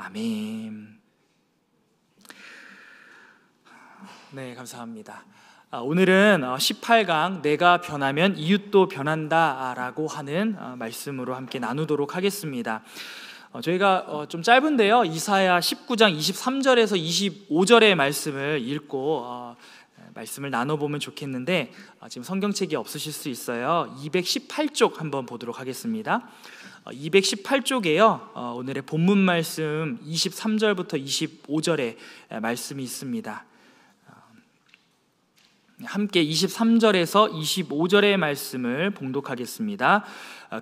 아멘. 네, 감사합니다. 오늘은 18강 내가 변하면 이웃도 변한다 라고 하는 말씀으로 함께 나누도록 하겠습니다. 저희가 좀 짧은데요, 이사야 19장 23절에서 25절의 말씀을 읽고 말씀을 나눠보면 좋겠는데, 지금 성경책이 없으실 수 있어요. 218쪽 한번 보도록 하겠습니다. 218쪽에요 오늘의 본문 말씀 23절부터 25절의 말씀이 있습니다. 함께 23절에서 25절의 말씀을 봉독하겠습니다.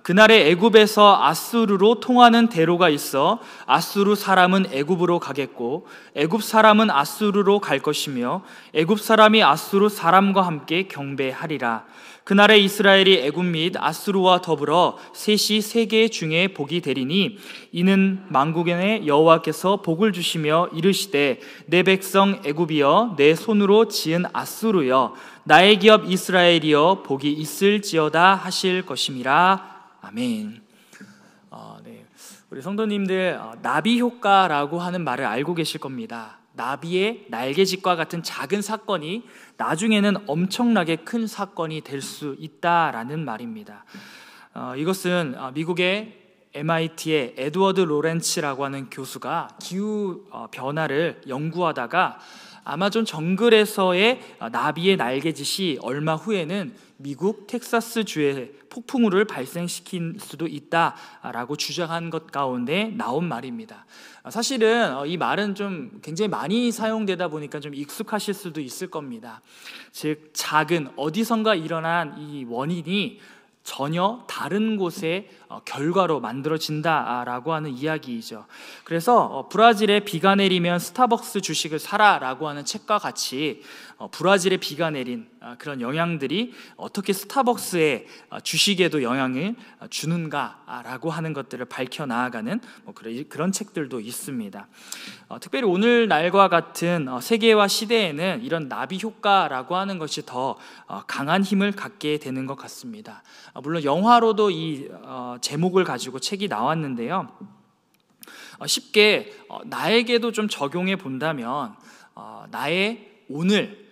그날에 애굽에서 아수르로 통하는 대로가 있어 아수르 사람은 애굽으로 가겠고 애굽 사람은 아수르로 갈 것이며 애굽 사람이 아수르 사람과 함께 경배하리라. 그날에 이스라엘이 애굽 및 아수르와 더불어 셋이 세계 중에 복이 되리니 이는 만국의 여호와께서 복을 주시며 이르시되 내 백성 애굽이여 내 손으로 지은 아수르여 나의 기업 이스라엘이여 복이 있을지어다 하실 것임이라. 아멘. 네. 우리 성도님들 나비 효과라고 하는 말을 알고 계실 겁니다. 나비의 날개짓과 같은 작은 사건이 나중에는 엄청나게 큰 사건이 될 수 있다라는 말입니다. 이것은 미국의 MIT의 에드워드 로렌츠라고 하는 교수가 기후 변화를 연구하다가 아마존 정글에서의 나비의 날개짓이 얼마 후에는 미국 텍사스 주에 폭풍우를 발생시킬 수도 있다라고 주장한 것 가운데 나온 말입니다. 사실은 이 말은 좀 굉장히 많이 사용되다 보니까 좀 익숙하실 수도 있을 겁니다. 즉 작은 어디선가 일어난 이 원인이 전혀 다른 곳의 결과로 만들어진다라고 하는 이야기이죠. 그래서 브라질에 비가 내리면 스타벅스 주식을 사라라고 하는 책과 같이 브라질에 비가 내린 그런 영향들이 어떻게 스타벅스의 주식에도 영향을 주는가라고 하는 것들을 밝혀나가는 그런 책들도 있습니다. 특별히 오늘날과 같은 세계화 시대에는 이런 나비 효과라고 하는 것이 더 강한 힘을 갖게 되는 것 같습니다. 물론 영화로도 이 제목을 가지고 책이 나왔는데요, 쉽게 나에게도 좀 적용해 본다면 나의 오늘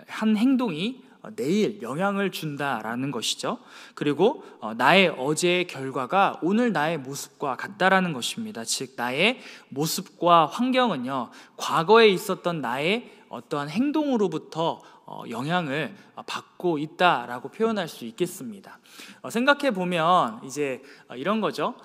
한 행동이 내일 영향을 준다라는 것이죠. 그리고 나의 어제의 결과가 오늘 나의 모습과 같다라는 것입니다. 즉 나의 모습과 환경은요, 과거에 있었던 나의 어떠한 행동으로부터 영향을 받고 있다라고 표현할 수 있겠습니다. 생각해 보면 이제 이런 거죠.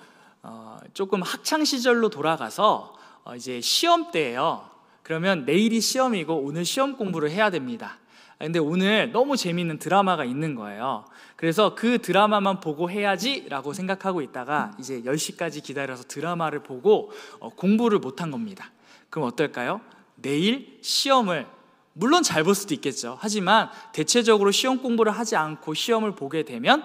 조금 학창 시절로 돌아가서 이제 시험 때예요. 그러면 내일이 시험이고 오늘 시험 공부를 해야 됩니다. 근데 오늘 너무 재미있는 드라마가 있는 거예요. 그래서 그 드라마만 보고 해야지 라고 생각하고 있다가 이제 10시까지 기다려서 드라마를 보고 공부를 못한 겁니다. 그럼 어떨까요? 내일 시험을 물론 잘 볼 수도 있겠죠. 하지만 대체적으로 시험 공부를 하지 않고 시험을 보게 되면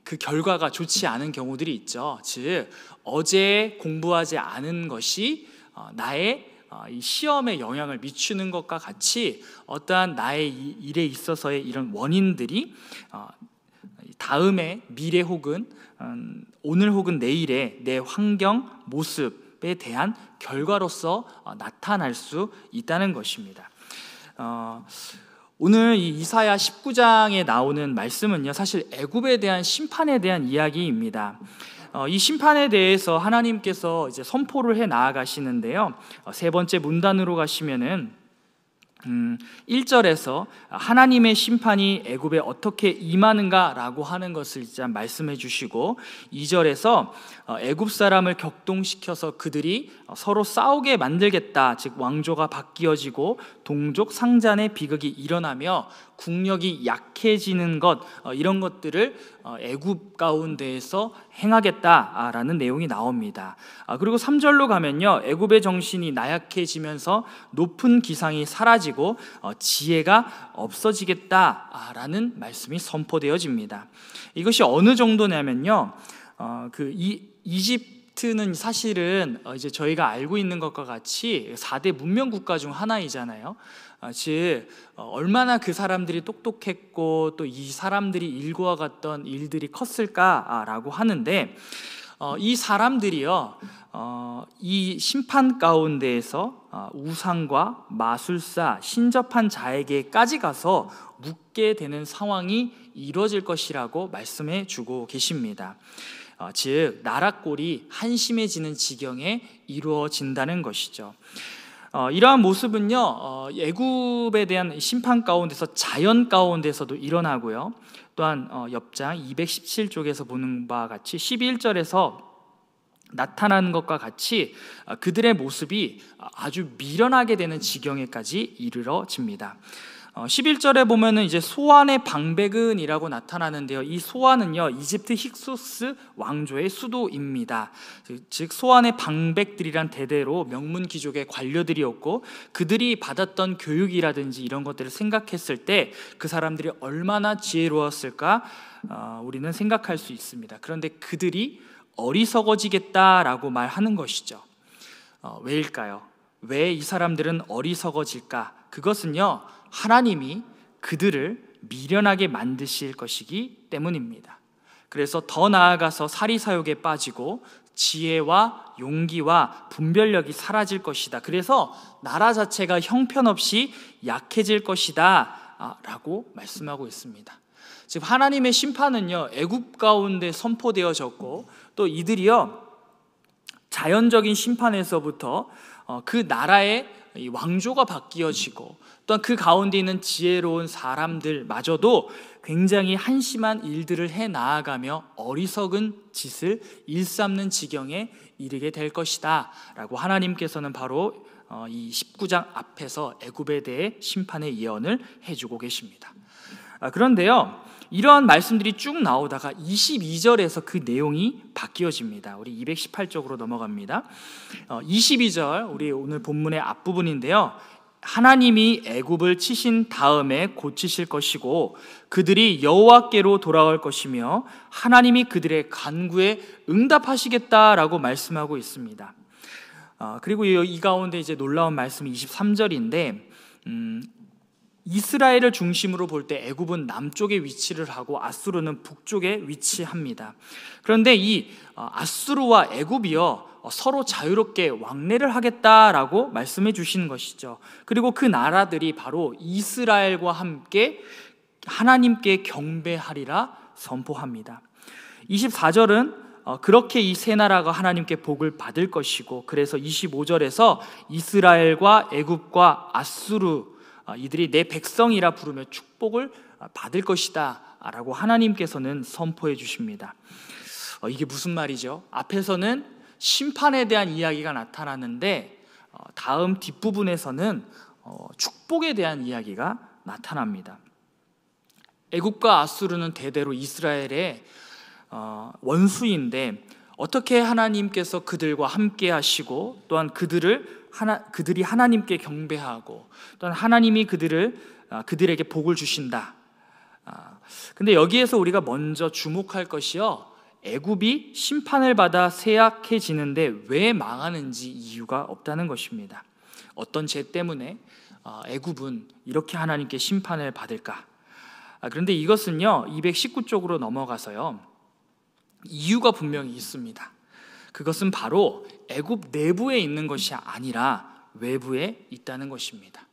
그 결과가 좋지 않은 경우들이 있죠. 즉 어제 공부하지 않은 것이 나의 이 시험에 영향을 미치는 것과 같이 어떠한 나의 일에 있어서의 이런 원인들이 다음에 미래 혹은 오늘 혹은 내일의 내 환경, 모습에 대한 결과로서 나타날 수 있다는 것입니다. 오늘 이 이사야 19장에 나오는 말씀은요, 사실 애굽에 대한 심판에 대한 이야기입니다. 이 심판에 대해서 하나님께서 이제 선포를 해 나아가시는데요, 세 번째 문단으로 가시면은 1절에서 하나님의 심판이 애굽에 어떻게 임하는가라고 하는 것을 이제 말씀해 주시고, 2절에서 애굽 사람을 격동시켜서 그들이 서로 싸우게 만들겠다, 즉 왕조가 바뀌어지고 동족 상잔의 비극이 일어나며 국력이 약해지는 것, 이런 것들을 애굽 가운데에서 행하겠다라는 내용이 나옵니다. 그리고 3절로 가면요, 애굽의 정신이 나약해지면서 높은 기상이 사라지고 지혜가 없어지겠다라는 말씀이 선포되어집니다. 이것이 어느 정도냐면요, 이집트는 사실은 이제 저희가 알고 있는 것과 같이 4대 문명 국가 중 하나이잖아요. 즉 얼마나 그 사람들이 똑똑했고 또 이 사람들이 일구어갔던 일들이 컸을까라고 하는데, 이 사람들이요, 이 심판 가운데에서 우상과 마술사, 신접한 자에게까지 가서 묻게 되는 상황이 이루어질 것이라고 말씀해 주고 계십니다. 즉 나라꼴이 한심해지는 지경에 이루어진다는 것이죠. 이러한 모습은요, 애굽에 대한 심판 가운데서 자연 가운데서도 일어나고요, 또한 옆장 217쪽에서 보는 바와 같이 11절에서 나타나는 것과 같이 그들의 모습이 아주 미련하게 되는 지경에까지 이르러집니다. 11절에 보면은 이제 소안의 방백은이라고 나타나는데요, 이 소안은요 이집트 힉소스 왕조의 수도입니다. 즉 소안의 방백들이란 대대로 명문 귀족의 관료들이었고, 그들이 받았던 교육이라든지 이런 것들을 생각했을 때 그 사람들이 얼마나 지혜로웠을까 우리는 생각할 수 있습니다. 그런데 그들이 어리석어지겠다라고 말하는 것이죠. 왜일까요? 왜 이 사람들은 어리석어질까? 그것은요, 하나님이 그들을 미련하게 만드실 것이기 때문입니다. 그래서 더 나아가서 사리사욕에 빠지고 지혜와 용기와 분별력이 사라질 것이다. 그래서 나라 자체가 형편없이 약해질 것이다 라고 말씀하고 있습니다. 즉 하나님의 심판은요 애굽 가운데 선포되어졌고, 또 이들이요 자연적인 심판에서부터 그 나라의 왕조가 바뀌어지고, 또한 그 가운데 있는 지혜로운 사람들마저도 굉장히 한심한 일들을 해 나아가며 어리석은 짓을 일삼는 지경에 이르게 될 것이다 라고 하나님께서는 바로 이 19장 앞에서 애굽에 대해 심판의 예언을 해주고 계십니다. 그런데요, 이러한 말씀들이 쭉 나오다가 22절에서 그 내용이 바뀌어집니다. 우리 218쪽으로 넘어갑니다. 22절, 우리 오늘 본문의 앞부분인데요, 하나님이 애굽을 치신 다음에 고치실 것이고 그들이 여호와께로 돌아올 것이며 하나님이 그들의 간구에 응답하시겠다라고 말씀하고 있습니다. 그리고 이 가운데 이제 놀라운 말씀이 23절인데, 이스라엘을 중심으로 볼 때 애굽은 남쪽에 위치를 하고 아수르는 북쪽에 위치합니다. 그런데 이 아수르와 애굽이요 서로 자유롭게 왕래를 하겠다라고 말씀해 주시는 것이죠. 그리고 그 나라들이 바로 이스라엘과 함께 하나님께 경배하리라 선포합니다. 24절은 그렇게 이 세 나라가 하나님께 복을 받을 것이고, 그래서 25절에서 이스라엘과 애굽과 아수르 이들이 내 백성이라 부르며 축복을 받을 것이다 라고 하나님께서는 선포해 주십니다. 이게 무슨 말이죠? 앞에서는 심판에 대한 이야기가 나타났는데 다음 뒷부분에서는 축복에 대한 이야기가 나타납니다. 애굽과 아수르는 대대로 이스라엘의 원수인데 어떻게 하나님께서 그들과 함께 하시고, 또한 그들이 하나님께 경배하고, 또한 하나님이 그들에게 복을 주신다. 근데 여기에서 우리가 먼저 주목할 것이요, 애굽이 심판을 받아 쇠약해지는데 왜 망하는지 이유가 없다는 것입니다. 어떤 죄 때문에 애굽은 이렇게 하나님께 심판을 받을까? 그런데 이것은요 219쪽으로 넘어가서요 이유가 분명히 있습니다. 그것은 바로 애굽 내부에 있는 것이 아니라 외부에 있다는 것입니다.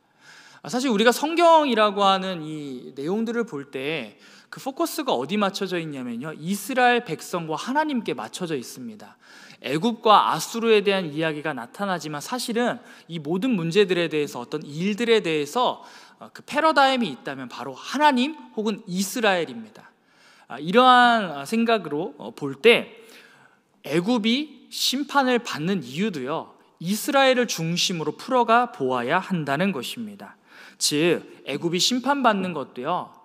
사실 우리가 성경이라고 하는 이 내용들을 볼 때 그 포커스가 어디 맞춰져 있냐면요, 이스라엘 백성과 하나님께 맞춰져 있습니다. 애굽과 아수르에 대한 이야기가 나타나지만 사실은 이 모든 문제들에 대해서, 어떤 일들에 대해서 그 패러다임이 있다면 바로 하나님 혹은 이스라엘입니다. 이러한 생각으로 볼 때 애굽이 심판을 받는 이유도요 이스라엘을 중심으로 풀어가 보아야 한다는 것입니다. 즉 애굽이 심판받는 것도요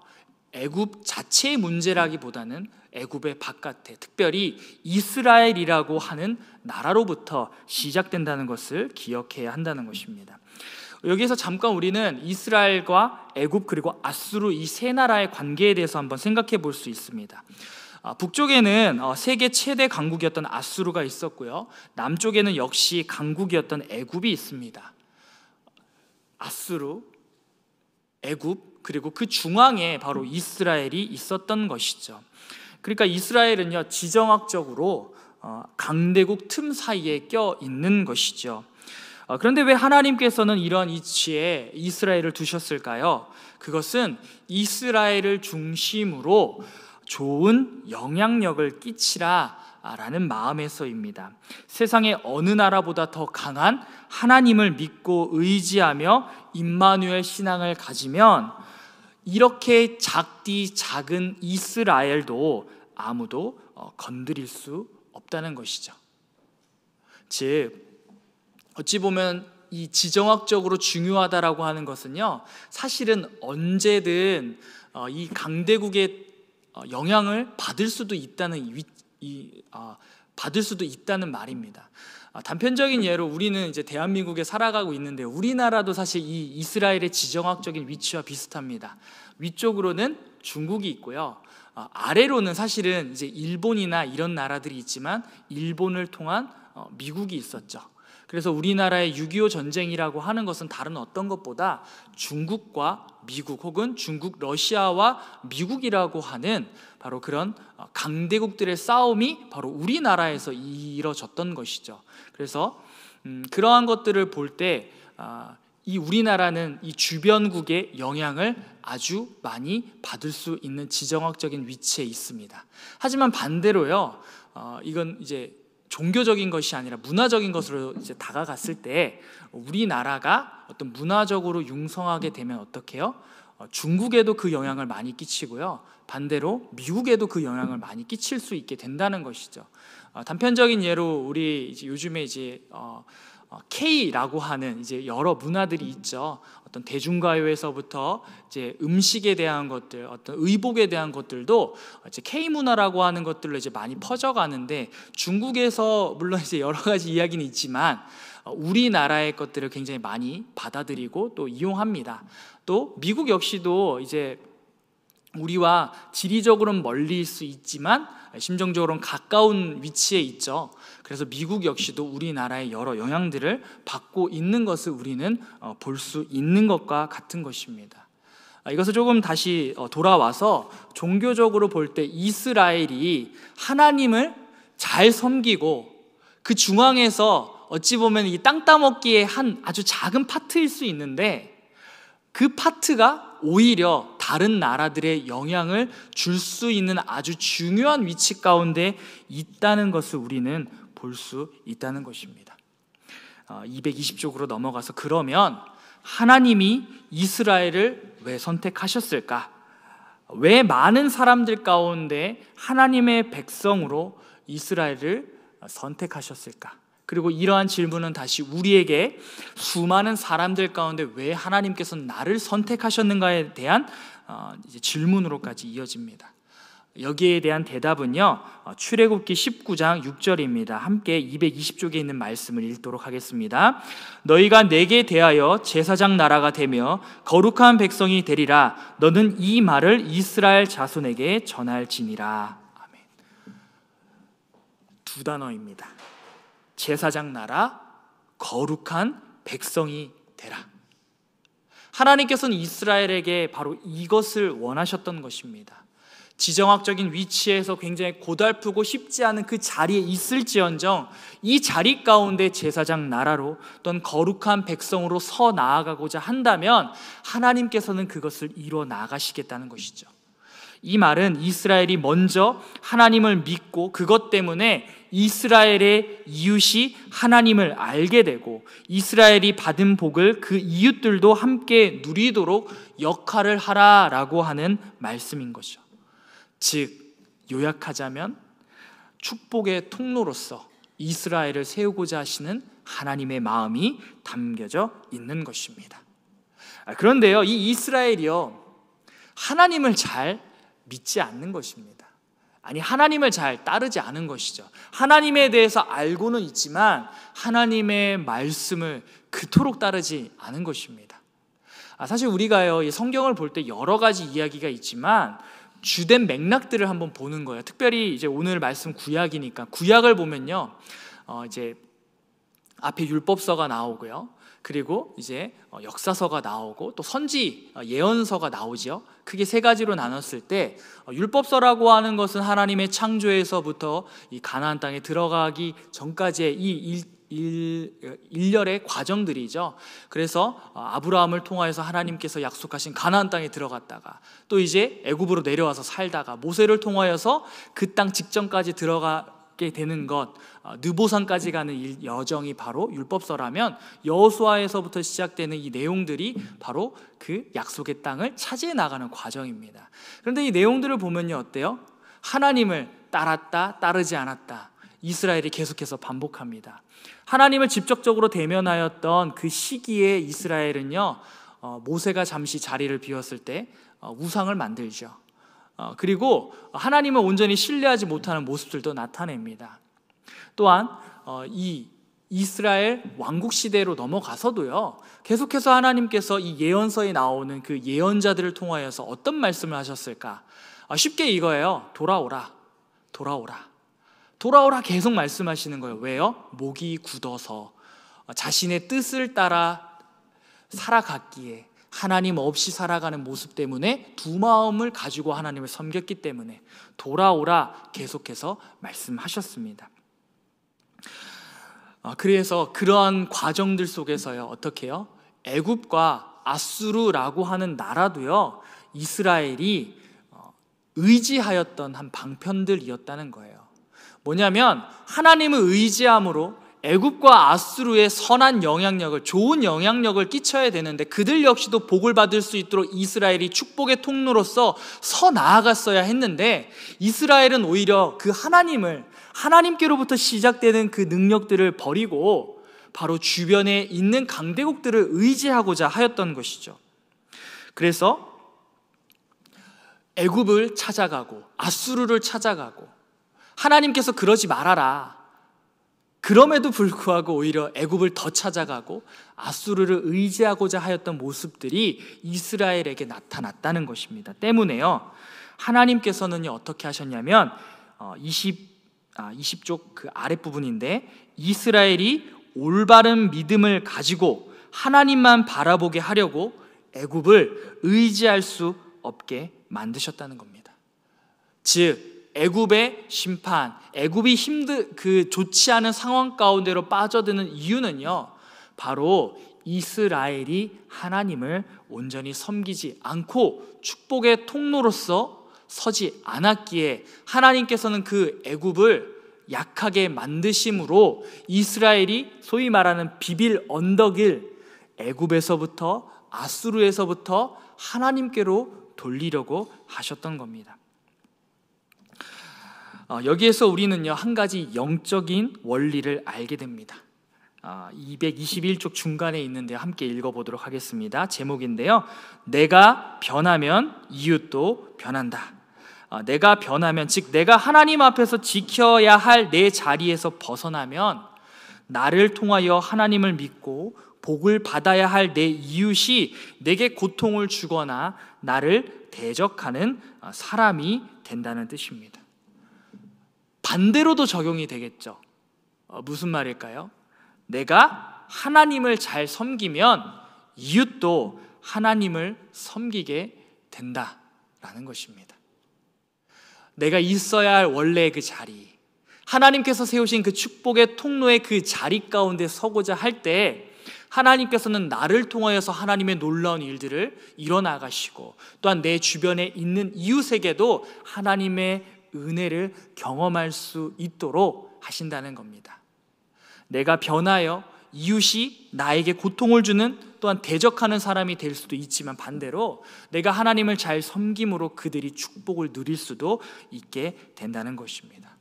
애굽 자체의 문제라기보다는 애굽의 바깥에, 특별히 이스라엘이라고 하는 나라로부터 시작된다는 것을 기억해야 한다는 것입니다. 여기에서 잠깐 우리는 이스라엘과 애굽 그리고 아수르 이 세 나라의 관계에 대해서 한번 생각해 볼 수 있습니다. 북쪽에는 세계 최대 강국이었던 아수르가 있었고요, 남쪽에는 역시 강국이었던 애굽이 있습니다. 아수르, 애굽, 그리고 그 중앙에 바로 이스라엘이 있었던 것이죠. 그러니까 이스라엘은요 지정학적으로 강대국 틈 사이에 껴 있는 것이죠. 그런데 왜 하나님께서는 이런 이치에 이스라엘을 두셨을까요? 그것은 이스라엘을 중심으로 좋은 영향력을 끼치라 라는 마음에서입니다. 세상의 어느 나라보다 더 강한 하나님을 믿고 의지하며 임마누엘 신앙을 가지면 이렇게 작은 이스라엘도 아무도 건드릴 수 없다는 것이죠. 즉 어찌 보면 이 지정학적으로 중요하다라고 하는 것은요, 사실은 언제든 이 강대국의 영향을 받을 수도 있다는 말입니다. 단편적인 예로 우리는 이제 대한민국에 살아가고 있는데 우리나라도 사실 이 이스라엘의 지정학적인 위치와 비슷합니다. 위쪽으로는 중국이 있고요. 아래로는 사실은 이제 일본이나 이런 나라들이 있지만 일본을 통한 미국이 있었죠. 그래서 우리나라의 6.25 전쟁이라고 하는 것은 다른 어떤 것보다 중국과 미국 혹은 중국, 러시아와 미국이라고 하는 바로 그런 강대국들의 싸움이 바로 우리나라에서 이뤄졌던 것이죠. 그래서 그러한 것들을 볼 때 이 우리나라는 이 주변국의 영향을 아주 많이 받을 수 있는 지정학적인 위치에 있습니다. 하지만 반대로요, 이건 이제 종교적인 것이 아니라 문화적인 것으로 이제 다가갔을 때 우리나라가 어떤 문화적으로 융성하게 되면 어떻게 해요? 중국에도 그 영향을 많이 끼치고요, 반대로 미국에도 그 영향을 많이 끼칠 수 있게 된다는 것이죠. 단편적인 예로 우리 이제 요즘에 이제 K라고 하는 이제 여러 문화들이 있죠. 어떤 대중가요에서부터 이제 음식에 대한 것들, 어떤 의복에 대한 것들도 이제 K 문화라고 하는 것들로 이제 많이 퍼져가는데, 중국에서 물론 이제 여러 가지 이야기는 있지만 우리나라의 것들을 굉장히 많이 받아들이고 또 이용합니다. 또 미국 역시도 이제 우리와 지리적으로는 멀리일 수 있지만 심정적으로는 가까운 위치에 있죠. 그래서 미국 역시도 우리나라의 여러 영향들을 받고 있는 것을 우리는 볼 수 있는 것과 같은 것입니다. 이것을 조금 다시 돌아와서 종교적으로 볼 때 이스라엘이 하나님을 잘 섬기고 그 중앙에서 어찌 보면 이 땅 따먹기의 한 아주 작은 파트일 수 있는데, 그 파트가 오히려 다른 나라들의 영향을 줄 수 있는 아주 중요한 위치 가운데 있다는 것을 우리는 볼 수 있다는 것입니다. 220쪽으로 넘어가서, 그러면 하나님이 이스라엘을 왜 선택하셨을까? 왜 많은 사람들 가운데 하나님의 백성으로 이스라엘을 선택하셨을까? 그리고 이러한 질문은 다시 우리에게 수많은 사람들 가운데 왜 하나님께서 나를 선택하셨는가에 대한 이제 질문으로까지 이어집니다. 여기에 대한 대답은요, 출애굽기 19장 6절입니다. 함께 220쪽에 있는 말씀을 읽도록 하겠습니다. 너희가 내게 대하여 제사장 나라가 되며 거룩한 백성이 되리라. 너는 이 말을 이스라엘 자손에게 전할지니라. 아멘. 두 단어입니다. 제사장 나라, 거룩한 백성이 되라. 하나님께서는 이스라엘에게 바로 이것을 원하셨던 것입니다. 지정학적인 위치에서 굉장히 고달프고 쉽지 않은 그 자리에 있을지언정 이 자리 가운데 제사장 나라로 또는 거룩한 백성으로 서 나아가고자 한다면 하나님께서는 그것을 이루어 나가시겠다는 것이죠. 이 말은 이스라엘이 먼저 하나님을 믿고 그것 때문에 이스라엘의 이웃이 하나님을 알게 되고 이스라엘이 받은 복을 그 이웃들도 함께 누리도록 역할을 하라라고 하는 말씀인 거죠. 즉 요약하자면 축복의 통로로서 이스라엘을 세우고자 하시는 하나님의 마음이 담겨져 있는 것입니다. 그런데요, 이 이스라엘이요, 하나님을 잘 믿지 않는 것입니다. 아니, 하나님을 잘 따르지 않은 것이죠. 하나님에 대해서 알고는 있지만 하나님의 말씀을 그토록 따르지 않은 것입니다. 사실 우리가요, 이 성경을 볼 때 여러 가지 이야기가 있지만 주된 맥락들을 한번 보는 거예요. 특별히 이제 오늘 말씀 구약이니까 구약을 보면요, 이제 앞에 율법서가 나오고요. 그리고 이제 역사서가 나오고 또 선지 예언서가 나오지요. 크게 세 가지로 나눴을 때 율법서라고 하는 것은 하나님의 창조에서부터 이 가나안 땅에 들어가기 전까지의 이 일련의 과정들이죠. 그래서 아브라함을 통하여서 하나님께서 약속하신 가나안 땅에 들어갔다가 또 이제 애굽으로 내려와서 살다가 모세를 통하여서 그 땅 직전까지 들어가게 되는 것, 느보산까지 가는 여정이 바로 율법서라면 여호수아에서부터 시작되는 이 내용들이 바로 그 약속의 땅을 차지해 나가는 과정입니다. 그런데 이 내용들을 보면요, 어때요? 하나님을 따랐다, 따르지 않았다, 이스라엘이 계속해서 반복합니다. 하나님을 직접적으로 대면하였던 그 시기에 이스라엘은요, 모세가 잠시 자리를 비웠을 때 우상을 만들죠. 그리고 하나님을 온전히 신뢰하지 못하는 모습들도 나타냅니다. 또한 이 이스라엘 왕국 시대로 넘어가서도요, 계속해서 하나님께서 이 예언서에 나오는 그 예언자들을 통하여서 어떤 말씀을 하셨을까? 쉽게 이거예요. 돌아오라, 돌아오라, 돌아오라 계속 말씀하시는 거예요. 왜요? 목이 굳어서 자신의 뜻을 따라 살아갔기에, 하나님 없이 살아가는 모습 때문에 두 마음을 가지고 하나님을 섬겼기 때문에 돌아오라 계속해서 말씀하셨습니다. 그래서 그러한 과정들 속에서요, 어떻게 해요? 애굽과 아수르라고 하는 나라도요, 이스라엘이 의지하였던 한 방편들이었다는 거예요. 뭐냐면 하나님을 의지함으로 애굽과 아수르의 선한 영향력을, 좋은 영향력을 끼쳐야 되는데 그들 역시도 복을 받을 수 있도록 이스라엘이 축복의 통로로서 서 나아갔어야 했는데, 이스라엘은 오히려 그 하나님께로부터 시작되는 그 능력들을 버리고 바로 주변에 있는 강대국들을 의지하고자 하였던 것이죠. 그래서 애굽을 찾아가고 아수르를 찾아가고, 하나님께서 그러지 말아라, 그럼에도 불구하고 오히려 애굽을 더 찾아가고 아수르를 의지하고자 하였던 모습들이 이스라엘에게 나타났다는 것입니다. 때문에요, 하나님께서는요, 어떻게 하셨냐면 20쪽 그 아랫부분인데, 이스라엘이 올바른 믿음을 가지고 하나님만 바라보게 하려고 애굽을 의지할 수 없게 만드셨다는 겁니다. 즉 애굽의 심판, 애굽이 좋지 않은 상황 가운데로 빠져드는 이유는요, 바로 이스라엘이 하나님을 온전히 섬기지 않고 축복의 통로로서 서지 않았기에, 하나님께서는 그 애굽을 약하게 만드심으로 이스라엘이 소위 말하는 비빌 언덕을 애굽에서부터 아수르에서부터 하나님께로 돌리려고 하셨던 겁니다. 여기에서 우리는요, 한 가지 영적인 원리를 알게 됩니다. 221쪽 중간에 있는데 함께 읽어보도록 하겠습니다. 제목인데요, 내가 변하면 이웃도 변한다. 내가 변하면, 즉 내가 하나님 앞에서 지켜야 할 내 자리에서 벗어나면, 나를 통하여 하나님을 믿고 복을 받아야 할 내 이웃이 내게 고통을 주거나 나를 대적하는 사람이 된다는 뜻입니다. 반대로도 적용이 되겠죠. 무슨 말일까요? 내가 하나님을 잘 섬기면 이웃도 하나님을 섬기게 된다라는 것입니다. 내가 있어야 할 원래의 그 자리, 하나님께서 세우신 그 축복의 통로의 그 자리 가운데 서고자 할 때, 하나님께서는 나를 통하여서 하나님의 놀라운 일들을 이뤄나가시고, 또한 내 주변에 있는 이웃에게도 하나님의 은혜를 경험할 수 있도록 하신다는 겁니다. 내가 변하여 이웃이 나에게 고통을 주는, 또한 대적하는 사람이 될 수도 있지만, 반대로 내가 하나님을 잘 섬김으로 그들이 축복을 누릴 수도 있게 된다는 것입니다.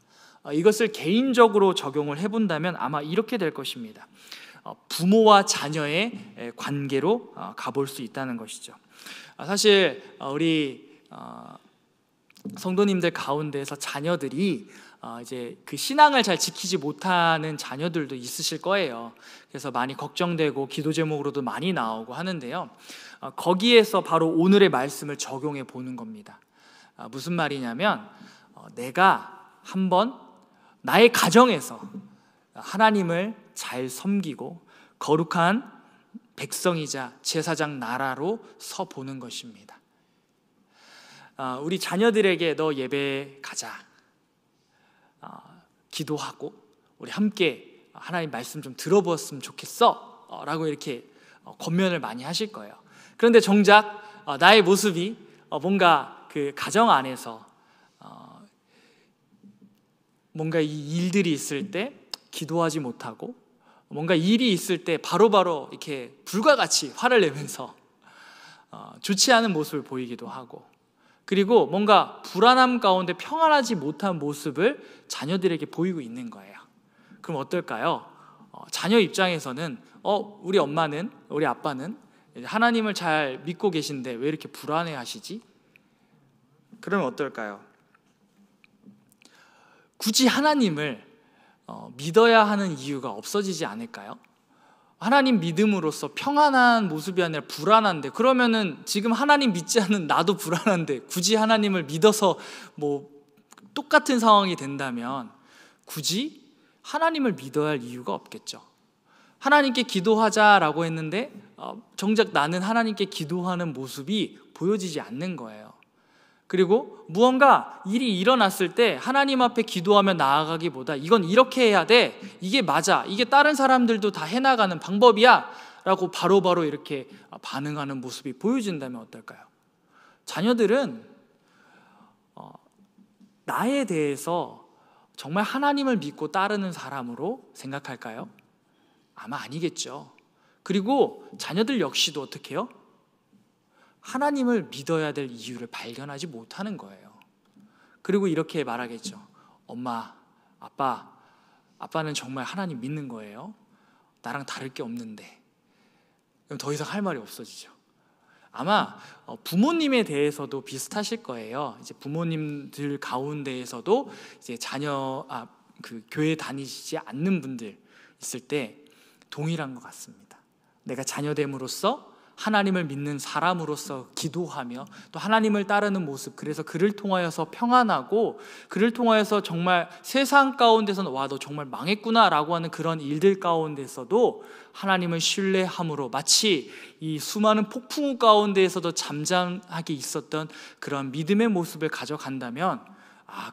이것을 개인적으로 적용을 해본다면 아마 이렇게 될 것입니다. 부모와 자녀의 관계로 가볼 수 있다는 것이죠. 사실 우리 성도님들 가운데서 자녀들이 이제 그 신앙을 잘 지키지 못하는 자녀들도 있으실 거예요. 그래서 많이 걱정되고 기도 제목으로도 많이 나오고 하는데요, 거기에서 바로 오늘의 말씀을 적용해 보는 겁니다. 무슨 말이냐면, 내가 한번 나의 가정에서 하나님을 잘 섬기고 거룩한 백성이자 제사장 나라로 서 보는 것입니다. 우리 자녀들에게 너 예배 가자, 기도하고 우리 함께 하나님 말씀 좀 들어보았으면 좋겠어 라고 이렇게 권면을 많이 하실 거예요. 그런데 정작 나의 모습이 뭔가 그 가정 안에서 뭔가 이 일들이 있을 때 기도하지 못하고 뭔가 일이 있을 때 바로바로 이렇게 불과 같이 화를 내면서 좋지 않은 모습을 보이기도 하고, 그리고 뭔가 불안함 가운데 평안하지 못한 모습을 자녀들에게 보이고 있는 거예요. 그럼 어떨까요? 자녀 입장에서는 우리 엄마는, 우리 아빠는 하나님을 잘 믿고 계신데 왜 이렇게 불안해 하시지? 그러면 어떨까요? 굳이 하나님을 믿어야 하는 이유가 없어지지 않을까요? 하나님 믿음으로써 평안한 모습이 아니라 불안한데, 그러면은 지금 하나님 믿지 않는 나도 불안한데 굳이 하나님을 믿어서 뭐 똑같은 상황이 된다면 굳이 하나님을 믿어야 할 이유가 없겠죠. 하나님께 기도하자라고 했는데 정작 나는 하나님께 기도하는 모습이 보여지지 않는 거예요. 그리고 무언가 일이 일어났을 때 하나님 앞에 기도하며 나아가기보다 이건 이렇게 해야 돼, 이게 맞아, 이게 다른 사람들도 다 해나가는 방법이야 라고 바로바로 이렇게 반응하는 모습이 보여진다면 어떨까요? 자녀들은 나에 대해서 정말 하나님을 믿고 따르는 사람으로 생각할까요? 아마 아니겠죠. 그리고 자녀들 역시도 어떻게 해요? 하나님을 믿어야 될 이유를 발견하지 못하는 거예요. 그리고 이렇게 말하겠죠. 엄마, 아빠는 정말 하나님 믿는 거예요? 나랑 다를 게 없는데. 그럼 더 이상 할 말이 없어지죠. 아마 부모님에 대해서도 비슷하실 거예요. 이제 부모님들 가운데에서도 이제 그 교회 다니시지 않는 분들 있을 때 동일한 것 같습니다. 내가 자녀됨으로써 하나님을 믿는 사람으로서 기도하며 또 하나님을 따르는 모습, 그래서 그를 통하여서 평안하고 그를 통하여서 정말 세상 가운데서는 와, 너 정말 망했구나 라고 하는 그런 일들 가운데서도 하나님을 신뢰함으로 마치 이 수많은 폭풍우 가운데에서도 잠잠하게 있었던 그런 믿음의 모습을 가져간다면,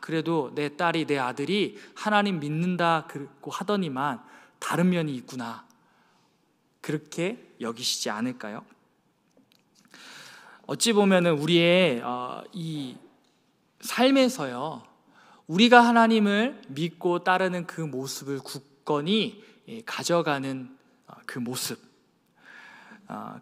그래도 내 딸이, 내 아들이 하나님 믿는다고 하더니만 다른 면이 있구나, 그렇게 여기시지 않을까요? 어찌 보면은 우리의 이 삶에서요, 우리가 하나님을 믿고 따르는 그 모습을 굳건히 가져가는 그 모습.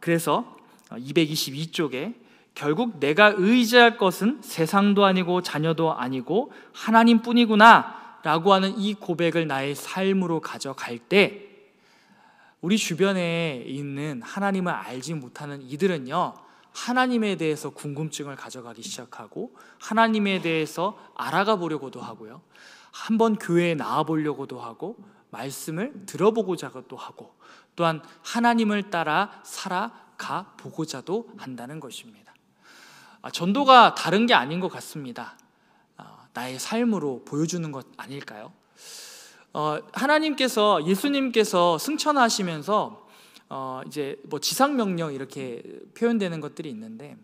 그래서 222쪽에 결국 내가 의지할 것은 세상도 아니고 자녀도 아니고 하나님뿐이구나 라고 하는 이 고백을 나의 삶으로 가져갈 때, 우리 주변에 있는 하나님을 알지 못하는 이들은요, 하나님에 대해서 궁금증을 가져가기 시작하고 하나님에 대해서 알아가 보려고도 하고요, 한번 교회에 나와 보려고도 하고 말씀을 들어보고자도 하고 또한 하나님을 따라 살아가 보고자도 한다는 것입니다. 전도가 다른 게 아닌 것 같습니다. 나의 삶으로 보여주는 것 아닐까요? 하나님께서, 예수님께서 승천하시면서 이제 뭐 지상명령 이렇게 표현되는 것들이 있는데,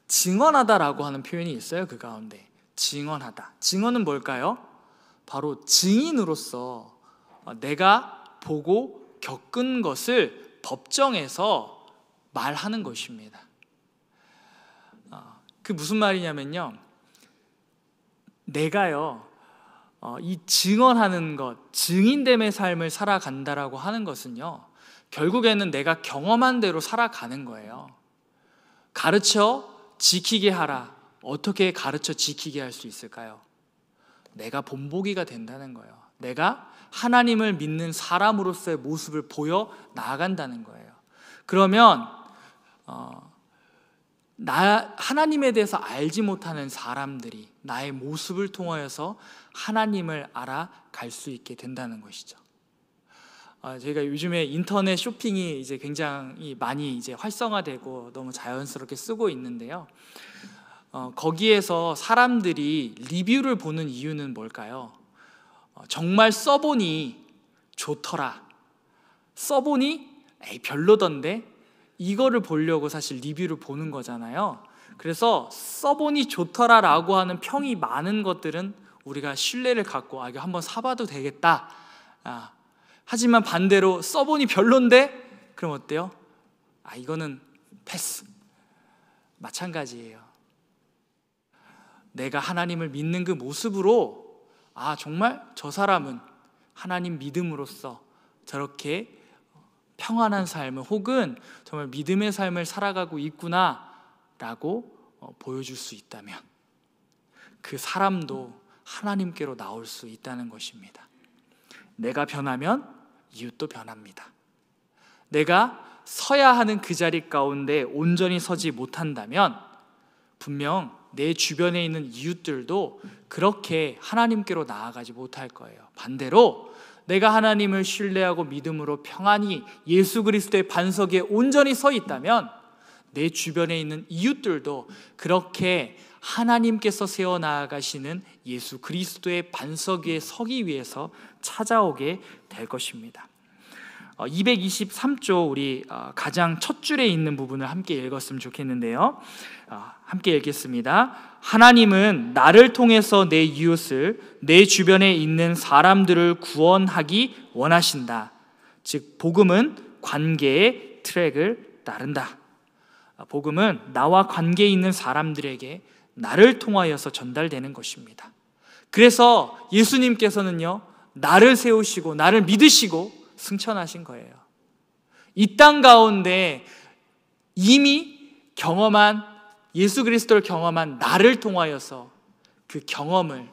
증언하다라고 하는 표현이 있어요. 그 가운데 증언하다. 증언은 뭘까요? 바로 증인으로서 내가 보고 겪은 것을 법정에서 말하는 것입니다. 그 무슨 말이냐면요, 내가요 이 증언하는 것, 증인됨의 삶을 살아간다라고 하는 것은요, 결국에는 내가 경험한 대로 살아가는 거예요. 가르쳐 지키게 하라. 어떻게 가르쳐 지키게 할 수 있을까요? 내가 본보기가 된다는 거예요. 내가 하나님을 믿는 사람으로서의 모습을 보여 나아간다는 거예요. 그러면 하나님에 대해서 알지 못하는 사람들이 나의 모습을 통하여서 하나님을 알아갈 수 있게 된다는 것이죠. 저희가 요즘에 인터넷 쇼핑이 이제 굉장히 많이 이제 활성화되고 너무 자연스럽게 쓰고 있는데요. 거기에서 사람들이 리뷰를 보는 이유는 뭘까요? 정말 써보니 좋더라, 써보니 에이 별로던데, 이거를 보려고 사실 리뷰를 보는 거잖아요. 그래서 써보니 좋더라 라고 하는 평이 많은 것들은 우리가 신뢰를 갖고 이거 한번 사봐도 되겠다. 하지만 반대로 써보니 별론데, 그럼 어때요? 이거는 패스. 마찬가지예요. 내가 하나님을 믿는 그 모습으로 정말 저 사람은 하나님 믿음으로써 저렇게 평안한 삶을, 혹은 정말 믿음의 삶을 살아가고 있구나 라고 보여줄 수 있다면 그 사람도 하나님께로 나올 수 있다는 것입니다. 내가 변하면 이웃도 변합니다. 내가 서야 하는 그 자리 가운데 온전히 서지 못한다면 분명 내 주변에 있는 이웃들도 그렇게 하나님께로 나아가지 못할 거예요. 반대로 내가 하나님을 신뢰하고 믿음으로 평안히 예수 그리스도의 반석에 온전히 서 있다면 내 주변에 있는 이웃들도 그렇게 하나님께서 세워나가시는 예수 그리스도의 반석 위에 서기 위해서 찾아오게 될 것입니다. 223조 우리 가장 첫 줄에 있는 부분을 함께 읽었으면 좋겠는데요. 함께 읽겠습니다. 하나님은 나를 통해서 내 이웃을, 내 주변에 있는 사람들을 구원하기 원하신다. 즉 복음은 관계의 트랙을 따른다. 복음은 나와 관계 있는 사람들에게 나를 통하여서 전달되는 것입니다. 그래서 예수님께서는요, 나를 세우시고 나를 믿으시고 승천하신 거예요. 이 땅 가운데 이미 경험한, 예수 그리스도를 경험한 나를 통하여서 그 경험을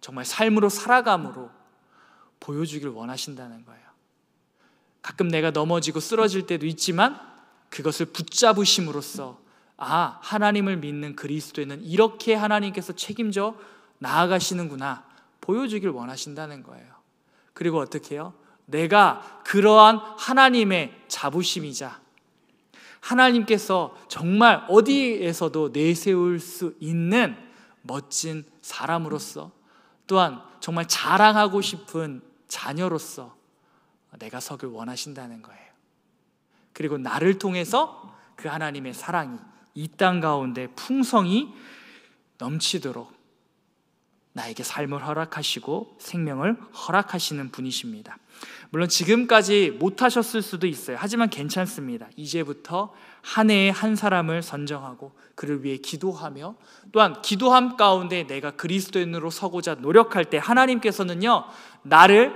정말 삶으로 살아감으로 보여주길 원하신다는 거예요. 가끔 내가 넘어지고 쓰러질 때도 있지만 그것을 붙잡으심으로써 하나님을 믿는 그리스도에는 이렇게 하나님께서 책임져 나아가시는구나 보여주길 원하신다는 거예요. 그리고 어떻게 해요? 내가 그러한 하나님의 자부심이자 하나님께서 정말 어디에서도 내세울 수 있는 멋진 사람으로서, 또한 정말 자랑하고 싶은 자녀로서 내가 서길 원하신다는 거예요. 그리고 나를 통해서 그 하나님의 사랑이 이 땅 가운데 풍성히 넘치도록 나에게 삶을 허락하시고 생명을 허락하시는 분이십니다. 물론 지금까지 못하셨을 수도 있어요. 하지만 괜찮습니다. 이제부터 한 해에 한 사람을 선정하고 그를 위해 기도하며, 또한 기도함 가운데 내가 그리스도인으로 서고자 노력할 때 하나님께서는요, 나를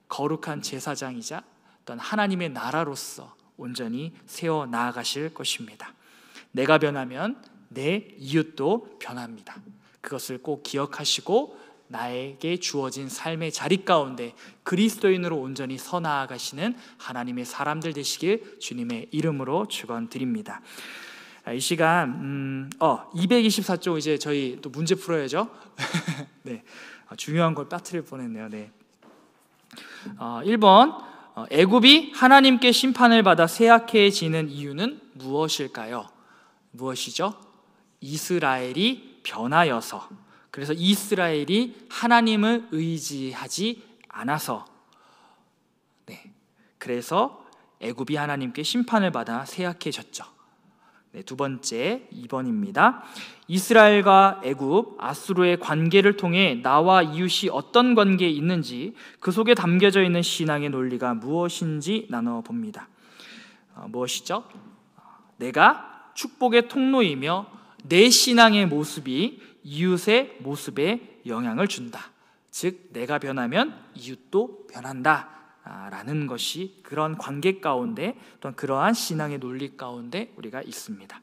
거룩한 제사장이자 또한 하나님의 나라로서 온전히 세워 나아가실 것입니다. 내가 변하면 내 이웃도 변합니다. 그것을 꼭 기억하시고 나에게 주어진 삶의 자리 가운데 그리스도인으로 온전히 서 나아가시는 하나님의 사람들 되시길 주님의 이름으로 축원드립니다. 이 시간 224쪽 이제 저희 또 문제 풀어야죠. 네, 중요한 걸 빠뜨릴 뻔했네요. 네. 1번 애굽이 하나님께 심판을 받아 쇠약해지는 이유는 무엇일까요? 무엇이죠? 이스라엘이 변하여서, 그래서 이스라엘이 하나님을 의지하지 않아서, 그래서 애굽이 하나님께 심판을 받아 쇠약해졌죠. 두 번째 2번입니다. 이스라엘과 애굽, 아수르의 관계를 통해 나와 이웃이 어떤 관계에 있는지, 그 속에 담겨져 있는 신앙의 논리가 무엇인지 나눠봅니다. 무엇이죠? 내가 축복의 통로이며 내 신앙의 모습이 이웃의 모습에 영향을 준다. 즉 내가 변하면 이웃도 변한다 라는 것이 그런 관계 가운데, 또한 그러한 신앙의 논리 가운데 우리가 있습니다.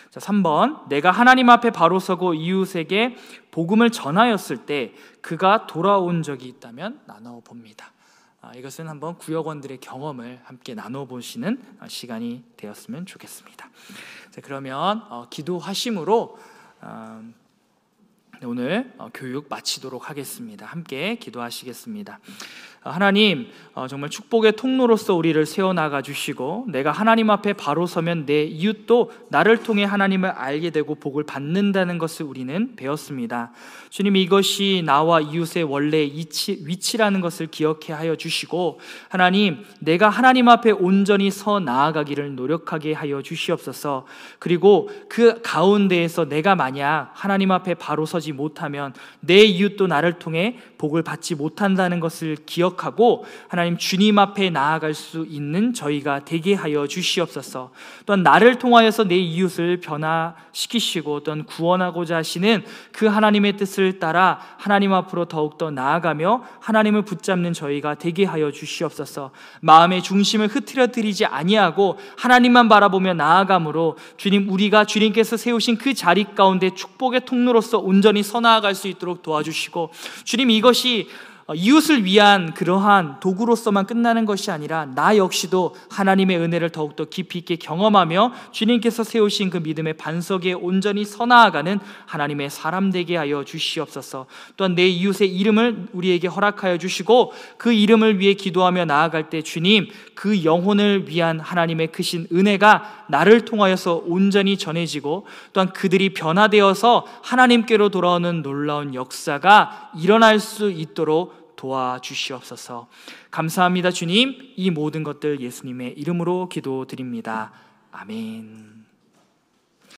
자, 3번 내가 하나님 앞에 바로 서고 이웃에게 복음을 전하였을 때 그가 돌아온 적이 있다면 나눠봅니다. 이것은 한번 구역원들의 경험을 함께 나눠보시는 시간이 되었으면 좋겠습니다. 자, 그러면 기도하심으로 오늘 교육 마치도록 하겠습니다. 함께 기도하시겠습니다. 하나님, 정말 축복의 통로로서 우리를 세워나가 주시고 내가 하나님 앞에 바로 서면 내 이웃도 나를 통해 하나님을 알게 되고 복을 받는다는 것을 우리는 배웠습니다. 주님, 이것이 나와 이웃의 원래 위치라는 것을 기억해 하여 주시고, 하나님, 내가 하나님 앞에 온전히 서 나아가기를 노력하게 하여 주시옵소서. 그리고 그 가운데에서 내가 만약 하나님 앞에 바로 서지 못하면 내 이웃도 나를 통해 복을 받지 못한다는 것을 기억하고 하나님, 주님 앞에 나아갈 수 있는 저희가 되게 하여 주시옵소서. 또한 나를 통하여서 내 이웃을 변화시키시고 또한 구원하고자 하시는 그 하나님의 뜻을 따라 하나님 앞으로 더욱더 나아가며 하나님을 붙잡는 저희가 되게 하여 주시옵소서. 마음의 중심을 흐트러뜨리지 아니하고 하나님만 바라보며 나아감으로 주님, 우리가 주님께서 세우신 그 자리 가운데 축복의 통로로서 온전히 서 나아갈 수 있도록 도와주시고, 주님, 이것이 이웃을 위한 그러한 도구로서만 끝나는 것이 아니라 나 역시도 하나님의 은혜를 더욱더 깊이 있게 경험하며 주님께서 세우신 그 믿음의 반석에 온전히 서 나아가는 하나님의 사람 되게 하여 주시옵소서. 또한 내 이웃의 이름을 우리에게 허락하여 주시고 그 이름을 위해 기도하며 나아갈 때 주님, 그 영혼을 위한 하나님의 크신 은혜가 나를 통하여서 온전히 전해지고 또한 그들이 변화되어서 하나님께로 돌아오는 놀라운 역사가 일어날 수 있도록 도와주시옵소서. 감사합니다. 주님, 이 모든 것들 예수님의 이름으로 기도드립니다. 아멘.